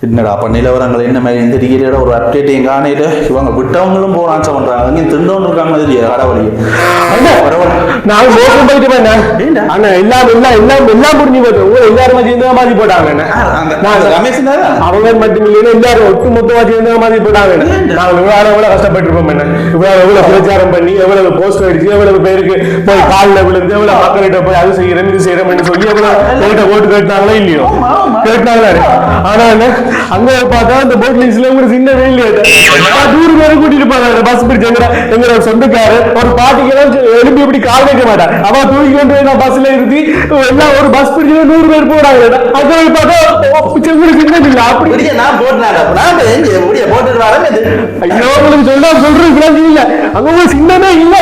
என்னடா அப்போ நிலவரங்கள் என்ன மாதிரி தெரியல, ஒரு அப்டேட்டையும் காணையில இவங்க விட்டவங்களும் போக ஆன்சர் பண்றாங்க, அங்கேயும் திண்டவங்க இருக்காங்க தெரியல கடவுளையே. நான் மோசம் போயிட்டு போனேன் ஆனா எல்லாம் புரிஞ்சு போச்சு. எல்லாரும் சேர்ந்த மாதிரி போட்டாங்க. ரமேஷ் அவங்க மட்டும் இல்லைன்னா எல்லாரும் ஒட்டு மொத்தமா சேர்ந்த மாதிரி போட்டாங்க. நாங்கள் எவ்வளவு கஷ்டப்பட்டிருப்போம். என்ன எவ்வளவு பிரச்சாரம் பண்ணி எவ்வளவு போஸ்டர் அடிச்சு எவ்வளவு பேருக்கு போய் காலில் விழுந்து எவ்வளவு மக்கள்கிட்ட போய் அது செய்யறேன் இது செய்யறேன் சொல்லி எவ்வளவு ஓட்டு கேட்டாங்களோ இல்லையோ கேட்டாங்களா. ஆனா அங்க பார்த்தா இந்த போட் லிஸ்ட்ல ஒரு சின்ன வெயில் 100 பேரை கூட்டிட்டு போறாங்க. பஸ் பிடிச்சு எங்க சொந்தக்காரு ஒரு பாட்டிக்கு எழுப்பி எப்படி கால் வைக்க மாட்டான். அவன் தூக்கி கொண்டு நான் பஸ்ல இருந்து எல்லாம் ஒரு பஸ் பிடிச்சு 100 பேர் போறாங்க. அங்க பார்த்தா சின்ன இல்லை அப்படி நான் ஐயோ உங்களுக்கு சொல்றேன் இல்ல அங்க சின்னமே இல்ல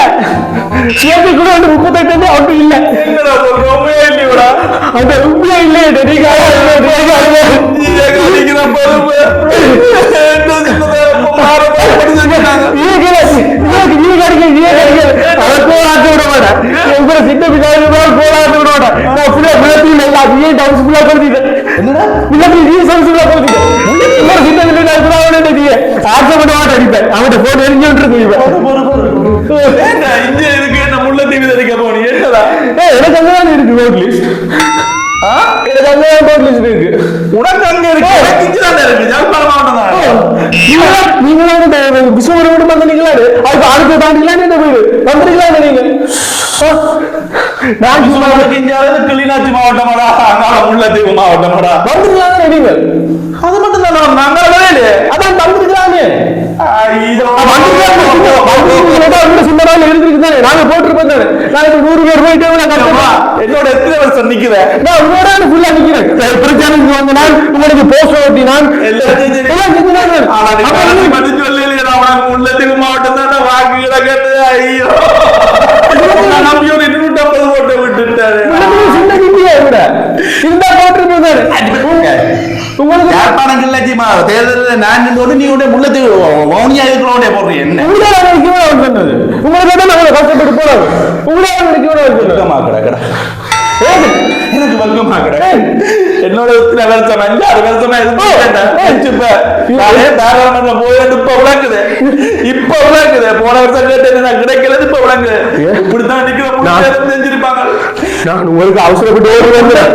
சேர்த்து கூட வந்து 38 அப்படி இல்ல அந்த உண்மையா இல்லை. அவன் போன் எரிஞ்சு எனக்கு அங்கதான் இருக்கு ரோட் லிஸ்ட். எனக்கு அங்கதான் ரோட் லிஸ்ட் இருக்கு. உனக்கு அங்க இருக்கு நீங்களா விஸ்வரம் விட மாட்டீங்களா? அதுக்கு அடுத்த தாண்டிக்கலாம் என்ன போயிரு வந்துருக்கலாம் நீங்க. நான் கிளிநாச்சி மாவட்டமாடா முல்லைத்தீவு மாவட்டமாடா வந்துருக்கலாம் நீங்க. அது மட்டும் தான் நாங்க அதான் தந்துருக்கலாமே. நாங்க போட்டிருப்போம் தானே. நாளைக்கு 100 பேர் போயிட்டு என்னோட எத்தனை வருஷம் நிக்கிறேன். நான் உங்களோட ஃபுல்லா நிக்கிறேன். பிரச்சாரத்துக்கு வந்த நான் உங்களுக்கு போஸ்ட் ஓட்டி நான் முல்லைத்தீவு மாவட்டம் தான் வாக்குகளை கேட்டு ஐயோ நம்பி ஒரு 250 ஓட்டை விட்டுட்டாரு. சின்ன நிதியா விட இந்த போட்டிருப்போம் உங்களுக்கு யாழ்ப்பாணம் கிள்ளச்சிமா தேர்தலில் நான் நீ உடனே முல்லைத்தீவு மௌனியா இருக்கிறோட போடுறீங்க. என்ன உங்களுக்கு கஷ்டப்பட்டு போறாங்க. எனக்கு வல்கமா கடை என்னோட 5 வருஷம் 6 வருஷமா தாராளமன்றம் போயிட்டு இப்ப விளக்குது போன வருஷம் கேட்டு கிடைக்கிறது இப்ப விளங்குது. இப்படித்தான் நிக்கிறோம் செஞ்சிருப்பாங்க. நான் உங்களுக்கு அவசரப்பட்டு ஓடி வந்தேன்.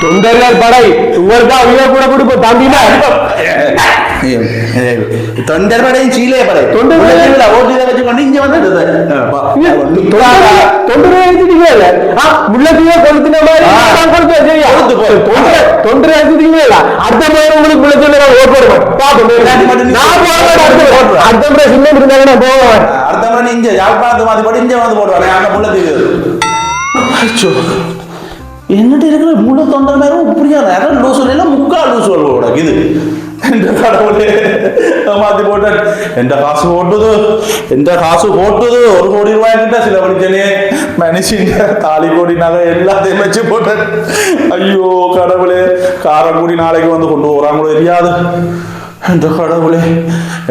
தொண்டர்கள் படை உங்களுக்கு அவங்க கூட கொடுப்போம் தம்பினா தொண்டர் படையும் சீலே படை ஓட்டு வச்சு கொண்டு இங்க வந்து முள்ளத்தையே கொளுத்தின மாதிரி தொண்டரை எடுத்துட்டீங்க. அடுத்த முறை உங்களுக்கு முள்ளத்துல ஓட்டு போடுவேன். அடுத்த முறை சின்ன இருந்தாங்க நான் போவேன். அடுத்த முறை இங்க யாழ்ப்பாணத்து மாதிரி போட்டு இங்க வந்து போடுவாங்க. அங்க முள்ளத்தீவு என்னட்டு இருக்கிற முழு தொண்டர் நேரம் புரியாது. யாரும் லூசு இல்லை முக்கால் லூசு கூட இது கடவுளே மாத்தி போட்டேன். எந்த காசு போட்டுது 1 கோடி ரூபாய் கிட்ட சில படிச்சனே மனுஷங்க தாலி கோடி நகை எல்லாத்தையும் வச்சு போட்டேன். ஐயோ கடவுளே காரக்குடி நாளைக்கு வந்து கொண்டு போறாங்களோ தெரியாது. என்ற கடவுளே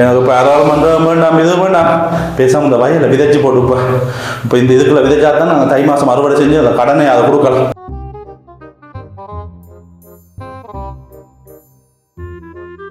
எனக்கு பாராளுமன்றம் வேண்டாம் இது வேண்டாம் பேசாம இந்த வயலை விதைச்சு போட்டுப்பேன். இப்போ இந்த இதுக்குள்ள விதைச்சாதான் நாங்கள் தை மாசம் அறுவடை செஞ்சு அந்த கடனை அதை கொடுக்கலாம்.